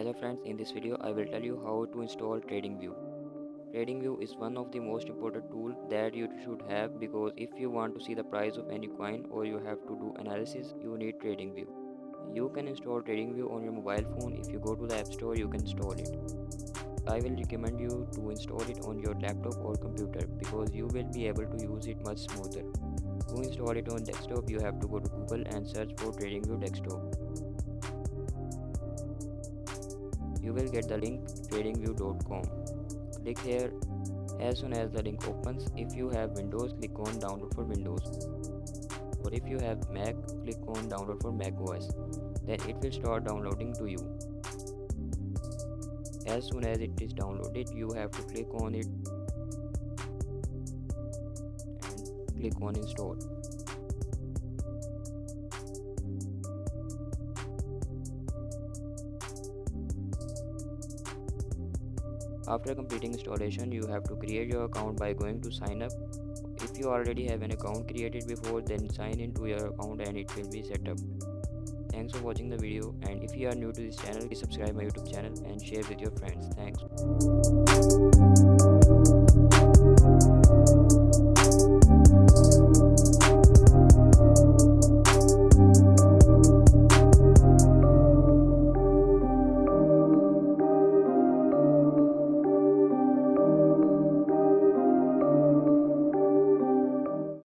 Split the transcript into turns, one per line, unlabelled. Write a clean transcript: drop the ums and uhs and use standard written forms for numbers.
Hello friends, in this video I will tell you how to install TradingView. TradingView is one of the most important tools that you should have because if you want to see the price of any coin or you have to do analysis, you need TradingView. You can install TradingView on your mobile phone. If you go to the App Store, you can install it. I will recommend you to install it on your laptop or computer because you will be able to use it much smoother. To install it on desktop, you have to go to Google and search for TradingView desktop. You will get the link tradingview.com. Click here. As soon as the link opens, if you have Windows, click on download for Windows, or if you have Mac, click on download for Mac OS. Then it will start downloading to you. As soon as it is downloaded, you have to click on it and click on install. After completing installation, you have to create your account by going to sign up. If you already have an account created before, then sign into your account and it will be set up. Thanks for watching the video, and if you are new to this channel, please subscribe my YouTube channel and share with your friends. Thanks.